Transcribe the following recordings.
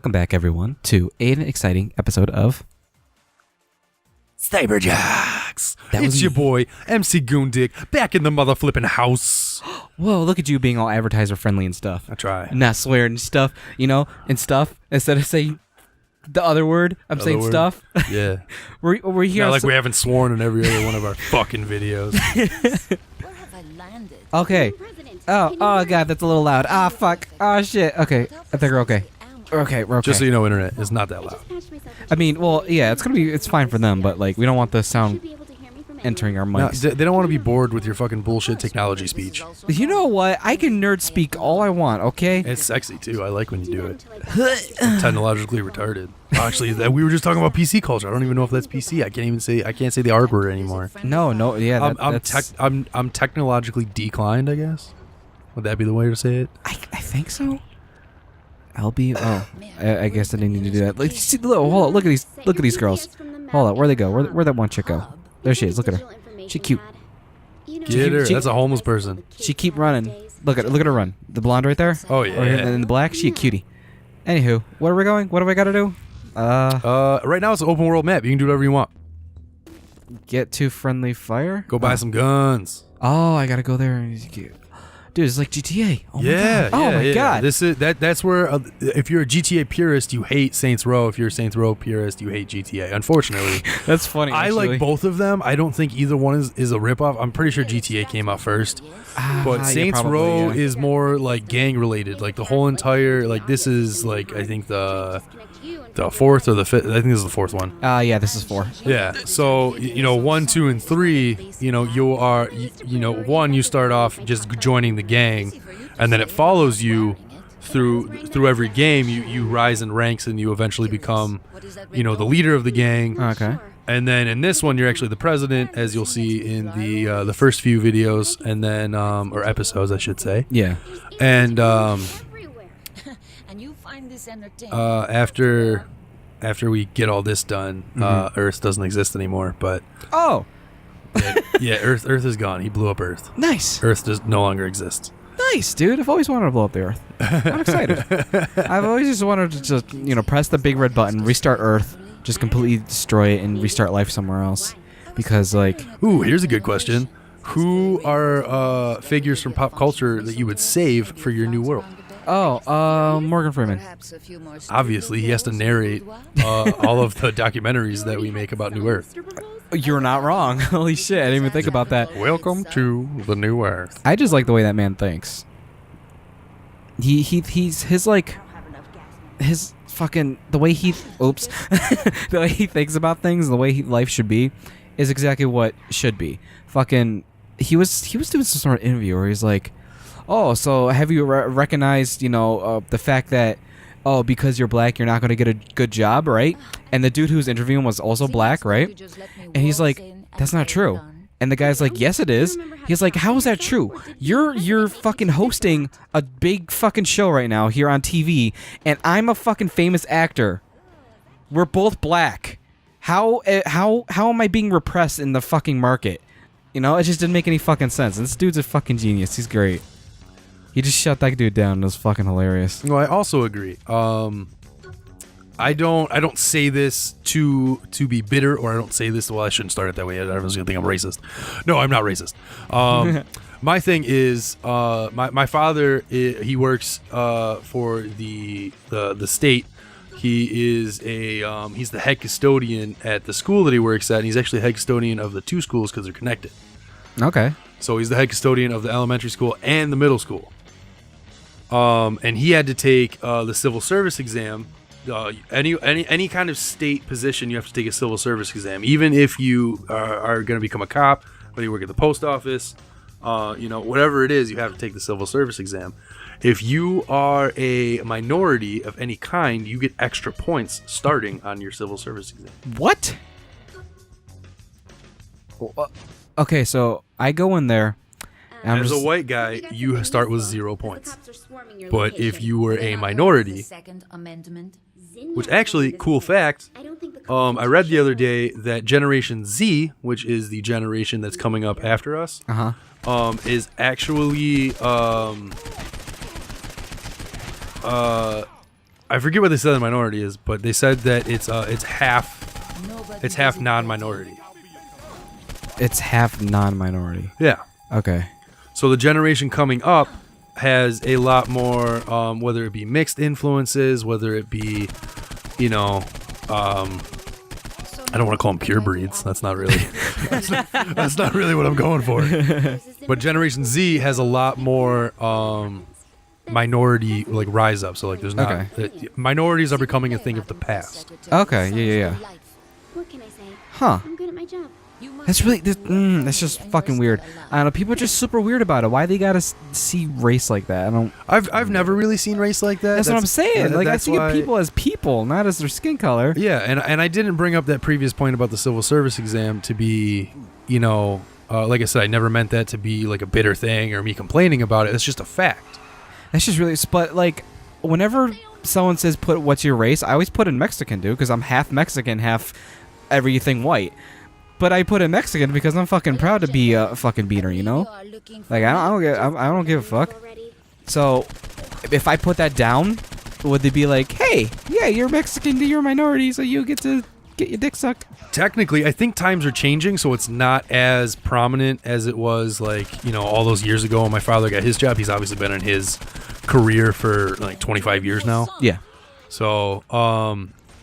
Welcome back, everyone, to an exciting episode of Cyberjacks. It's your boy, MC Goondick, back in the mother flipping house. Whoa, look at you being all advertiser friendly and stuff. I try. Not swearing and stuff, and stuff. Instead of saying the other word, I'm saying word. stuff. Yeah. we're here. Not like we haven't sworn in every other one of our fucking videos. Where have I landed? Okay. Oh God, that's a little loud. Ah, fuck. Oh, shit. Okay. I think we're okay. Okay, we're okay. Just so you know, internet is not that loud. I mean, well, yeah, it's fine for them, but like, we don't want the sound entering our No, mics. they don't want to be bored with your fucking bullshit technology speech. You know what? I can nerd speak all I want, okay? It's sexy too. I like when you do it. I'm technologically retarded. Actually, we were just talking about PC culture. I don't even know if that's PC. I can't say the R word anymore. No, yeah. I'm technologically declined, I guess. Would that be the way to say it? I think so. I guess I didn't need to do that. Like, see, hold on, look at these girls. Hold on, where'd they go? Where'd that one chick go? There she is. Look at her. She cute. Get her. That's a homeless person. She keep running. Look at her run. The blonde right there. Oh yeah. And the black. She a cutie. Anywho, where are we going? What do I got to do? Right now it's an open world map. You can do whatever you want. Get to friendly fire. Go buy some guns. Oh, I gotta go there. Dude, it's like GTA. Oh yeah. My God. Oh my God. This is that's where if you're a GTA purist, you hate Saints Row. If you're a Saints Row purist, you hate GTA. Unfortunately, that's funny. I like both of them. I don't think either one is a ripoff. I'm pretty sure GTA came out first, but Saints Row is more like gang related. Like the whole entire this is like I think the fourth or the fifth. I think this is the fourth one. Yeah, this is 4. Yeah. So 1, 2, and 3. You are one. You start off just joining the gang, and then it follows you through every game. You rise in ranks, and you eventually become the leader of the gang. Okay. And then in this one, you're actually the president, as you'll see in the first few videos, and then or episodes, I should say. Yeah. And after we get all this done, Earth doesn't exist anymore. But yeah, Earth is gone. He blew up Earth. Nice. Earth no longer exists. Nice, dude. I've always wanted to blow up the Earth. I'm excited. I've always just wanted to just press the big red button, restart Earth, just completely destroy it, and restart life somewhere else. Because ooh, here's a good question. Who are figures from pop culture that you would save for your new world? Morgan Freeman. Obviously, he has to narrate all of the documentaries that we make about New Earth. You're not wrong. Holy shit, I didn't even think about that. Welcome to the New Earth. I just like the way that man thinks. He's his fucking the way he the way he thinks about things, the way life should be, is exactly what should be. Fucking, he was doing some sort of interview where he's like, oh, so have you recognized, the fact that, because you're black, you're not going to get a good job, right? And the dude who was interviewing was also black, right? And he's like, that's not true. And the guy's like, yes, it is. He's like, how is that true? You're fucking hosting a big fucking show right now here on TV, and I'm a fucking famous actor. We're both black. How am I being repressed in the fucking market? It just didn't make any fucking sense. And this dude's a fucking genius. He's great. He just shut that dude down. It was fucking hilarious. Well, I also agree. I don't say this to be bitter, or I don't say this. Well, I shouldn't start it that way. I was gonna think I'm racist. No, I'm not racist. My thing is, my father, he works for the state. He is he's the head custodian at the school that he works at, and he's actually head custodian of the 2 schools because they're connected. Okay. So he's the head custodian of the elementary school and the middle school. And he had to take the civil service exam. Any kind of state position, you have to take a civil service exam. Even if you are going to become a cop, whether you work at the post office, whatever it is, you have to take the civil service exam. If you are a minority of any kind, you get extra points starting on your civil service exam. What? Okay, so I go in there. As a white guy, you start with 0 points. But if you were a minority, which actually, cool fact, I read the other day that Generation Z, which is the generation that's coming up after us, is actually I forget what they said the minority is, but they said that it's half non-minority. It's half non-minority. Yeah. Okay. So the generation coming up has a lot more, whether it be mixed influences, whether it be, you know, I don't want to call them pure breeds. That's not really that's not really what I'm going for. But Generation Z has a lot more minority like rise up. So like there's not minorities are becoming a thing of the past. Okay. Yeah. What can I say? Huh. I'm good at my job. That's really that's just fucking weird. I don't know. People are just super weird about it. Why they gotta see race like that? I don't. I've never really seen race like that. That's what I'm saying. Like I see why, people as people, not as their skin color. Yeah, and I didn't bring up that previous point about the civil service exam to be, you know, like I said, I never meant that to be like a bitter thing or me complaining about it. It's just a fact. That's just really. But like, whenever someone says put what's your race, I always put in Mexican, dude, because I'm half Mexican, half everything white. But I put in Mexican because I'm fucking proud to be a fucking beaner, you know? Like I don't give a fuck. So if I put that down, would they be like, "Hey, yeah, you're Mexican, you're a minority, so you get to get your dick sucked"? Technically, I think times are changing, so it's not as prominent as it was, like, you know, all those years ago when my father got his job. He's obviously been in his career for like 25 years now. Yeah. So,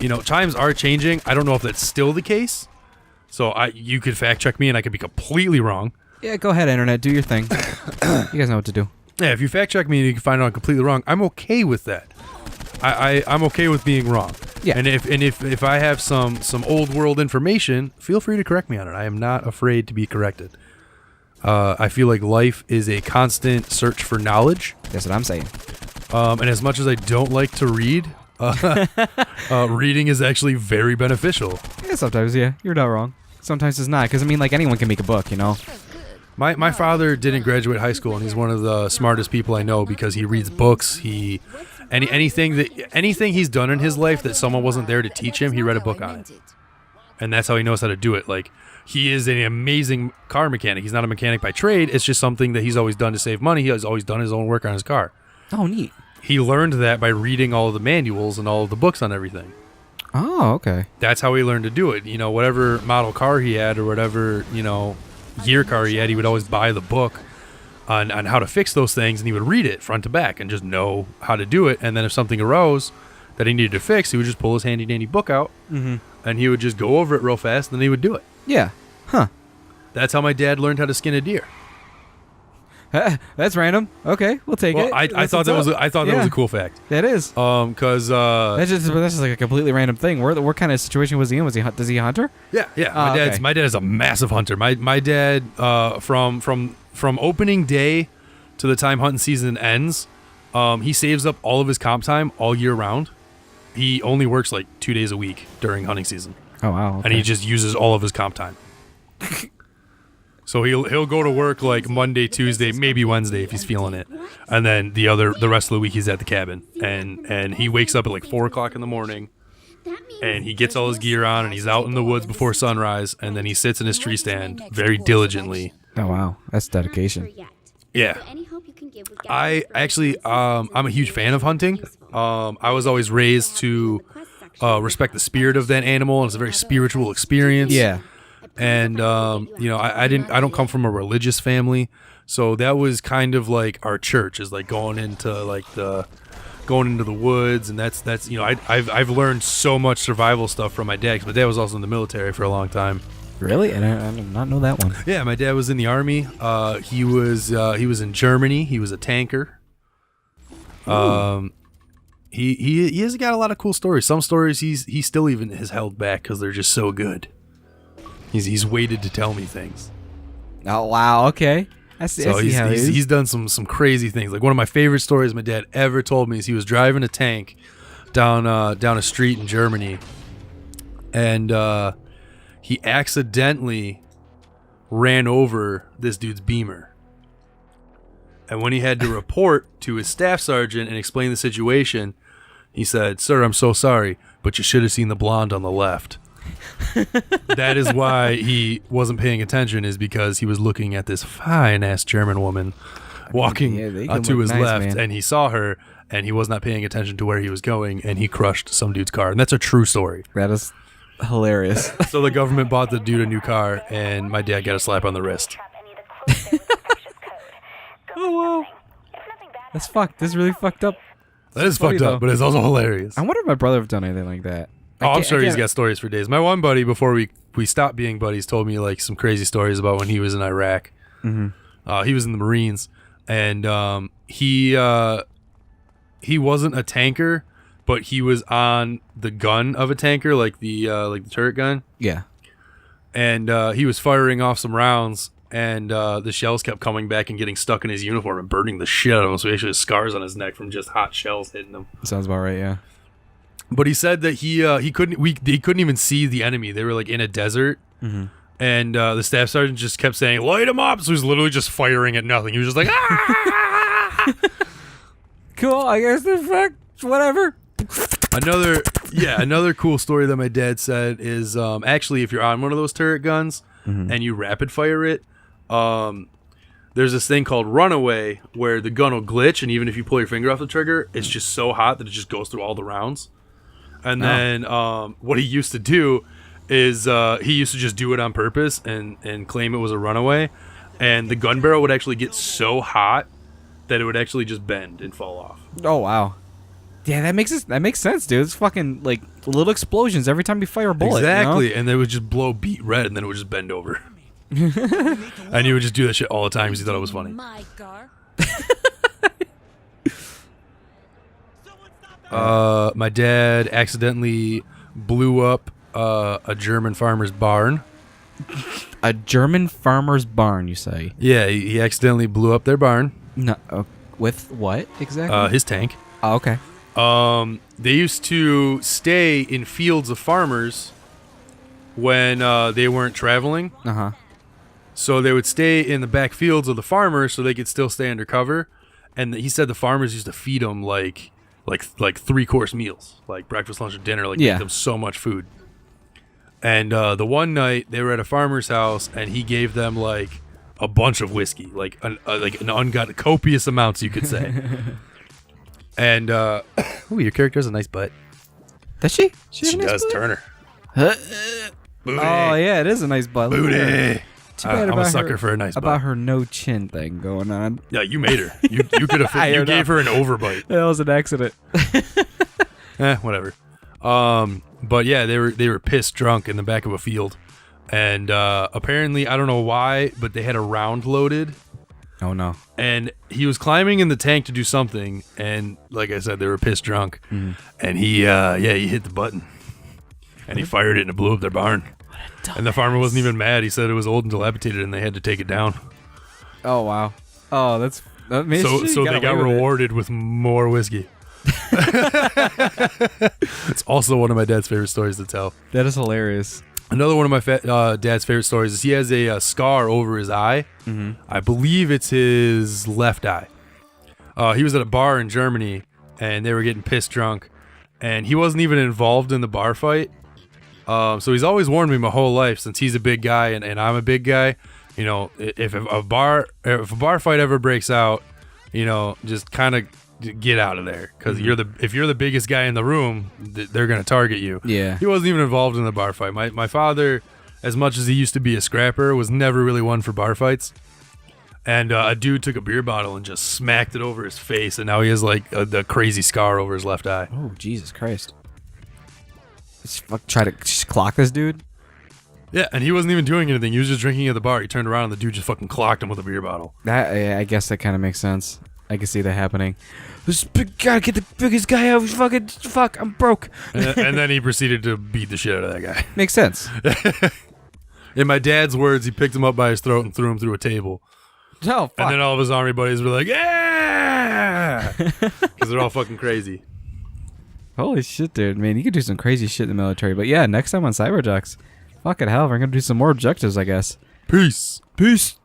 you know, times are changing. I don't know if that's still the case. So you could fact check me, and I could be completely wrong. Yeah, go ahead, internet, do your thing. You guys know what to do. Yeah, if you fact check me and you can find out I'm completely wrong, I'm okay with that. I'm okay with being wrong. Yeah. And if I have some old world information, feel free to correct me on it. I am not afraid to be corrected. I feel like life is a constant search for knowledge. That's what I'm saying. And as much as I don't like to read, reading is actually very beneficial. Yeah, sometimes, yeah, you're not wrong. Sometimes it's not, because I mean, like, anyone can make a book, you know? My father didn't graduate high school, and he's one of the smartest people I know because he reads books. Anything he's done in his life that someone wasn't there to teach him, he read a book on it. And that's how he knows how to do it. Like, he is an amazing car mechanic. He's not a mechanic by trade. It's just something that he's always done to save money. He has always done his own work on his car. Oh, neat. He learned that by reading all of the manuals and all of the books on everything. Oh, okay. That's how he learned to do it. You know, whatever model car he had or whatever, you know, year car he had, he would always buy the book on how to fix those things, and he would read it front to back and just know how to do it. And then if something arose that he needed to fix, he would just pull his handy dandy book out, and he would just go over it real fast, and then he would do it. Yeah. Huh. That's how my dad learned how to skin a deer. That's random. Okay, we'll take it. I thought that was a cool fact. That is. Because that's just like a completely random thing. What kind of situation was he in? Does he a hunter? Yeah. My dad is a massive hunter. My dad from opening day to the time hunting season ends, he saves up all of his comp time all year round. He only works like 2 days a week during hunting season. Oh wow. Okay. And he just uses all of his comp time. So he'll go to work like Monday, Tuesday, maybe Wednesday if he's feeling it, and then the rest of the week he's at the cabin, and he wakes up at like 4 o'clock in the morning, and he gets all his gear on, and he's out in the woods before sunrise, and then he sits in his tree stand very diligently. Oh wow, that's dedication. Yeah. I actually I'm a huge fan of hunting. I was always raised to respect the spirit of that animal, and it's a very spiritual experience. Yeah. And you know, I don't come from a religious family, so that was kind of like our church, is like going into the woods, and that's you know, I've learned so much survival stuff from my dad, because my dad was also in the military for a long time. Really? And I did not know that one. Yeah, my dad was in the army. He was in Germany. He was a tanker. He has got a lot of cool stories. Some stories he still even has held back because they're just so good. He's waited to tell me things. Oh wow! Okay, he's done some crazy things. Like one of my favorite stories my dad ever told me is he was driving a tank down a street in Germany, and he accidentally ran over this dude's Beamer. And when he had to report to his staff sergeant and explain the situation, he said, "Sir, I'm so sorry, but you should have seen the blonde on the left." That is why he wasn't paying attention, is because he was looking at this fine ass German woman walking to his left, man. And he saw her, and he was not paying attention to where he was going, and he crushed some dude's car. And that's a true story. That is hilarious. So the government bought the dude a new car, and my dad got a slap on the wrist. Oh, wow. That's fucked. This is really fucked up. That is funny, fucked up, though. but it's also hilarious. I wonder if my brother have done anything like that. Oh, I'm can't- sure I he's can't- got stories for days. My one buddy, before we stopped being buddies, told me like some crazy stories about when he was in Iraq. Mm-hmm. He was in the Marines, and he wasn't a tanker, but he was on the gun of a tanker, like the turret gun. Yeah. And he was firing off some rounds, and the shells kept coming back and getting stuck in his uniform and burning the shit out of him. So he actually has scars on his neck from just hot shells hitting him. Sounds about right, yeah. But he said that he couldn't even see the enemy. They were like in a desert, and the staff sergeant just kept saying, "Light him up!" So he was literally just firing at nothing. He was just like, "Ah!" Cool, I guess the fuck, whatever. Another cool story that my dad said is actually if you're on one of those turret guns and you rapid fire it, there's this thing called runaway where the gun will glitch, and even if you pull your finger off the trigger, it's just so hot that it just goes through all the rounds. And then what he used to do is he used to just do it on purpose and claim it was a runaway, and the gun barrel would actually get so hot that it would actually just bend and fall off. Oh, wow. Yeah, that makes sense, dude. It's fucking like little explosions every time you fire a bullet. Exactly, You know? and they would just blow beet red, and then it would just bend over. And he would just do that shit all the time because he thought it was funny. My car. My dad accidentally blew up a German farmer's barn. A German farmer's barn, you say? Yeah, he accidentally blew up their barn. No, with what exactly? His tank. Oh, okay. They used to stay in fields of farmers when they weren't traveling. Uh-huh. So they would stay in the back fields of the farmers so they could still stay undercover. And he said the farmers used to feed them like 3-course meals, like breakfast, lunch, and dinner, like Yeah. give them so much food. And the one night they were at a farmer's house, and he gave them like a bunch of whiskey, like an copious amounts, you could say. And ooh, your character has a nice butt. Does she? She does, Turner. Booty. Booty. Oh yeah, it is a nice butt. Look at her. Booty. Too bad I'm about a sucker her, for a nice butt. about her no chin thing going on. Yeah, you made her. You could have. I You know. gave her an overbite. That was an accident. Whatever. But yeah, they were pissed drunk in the back of a field, and apparently I don't know why, but they had a round loaded, Oh no. and he was climbing in the tank to do something, and like I said, they were pissed drunk, and he hit the button, and he fired it and it blew up their barn. And the farmer wasn't even mad. He said it was old and dilapidated, and they had to take it down. Oh wow. Oh, that's. I mean, So she they got away with it. rewarded with more whiskey. It's also one of my dad's favorite stories to tell. That is hilarious. Another one of my dad's favorite stories is he has a scar over his eye. I believe it's his left eye. He was at a bar in Germany, and they were getting pissed drunk, and he wasn't even involved in the bar fight. So he's always warned me my whole life, since he's a big guy and I'm a big guy. You know, if a bar fight ever breaks out, you know, just kind of get out of there, because if you're the biggest guy in the room, they're gonna target you. Yeah. He wasn't even involved in the bar fight. My father, as much as he used to be a scrapper, was never really one for bar fights. And a dude took a beer bottle and just smacked it over his face, and now he has like the crazy scar over his left eye. Oh Jesus Christ. Let's try to just clock this dude. Yeah, and he wasn't even doing anything. He was just drinking at the bar. He turned around and the dude just fucking clocked him with a beer bottle. That I guess that kind of makes sense. I can see that happening. This big guy, get the biggest guy out. Fuck, I'm broke. And then he proceeded to beat the shit out of that guy. Makes sense. In my dad's words, he picked him up by his throat and threw him through a table. Oh, fuck. And then all of his army buddies were like, yeah! Because they're all fucking crazy. Holy shit, dude. Man, you could do some crazy shit in the military. But yeah, next time on Cyberducks, fucking hell, we're going to do some more objectives, I guess. Peace. Peace.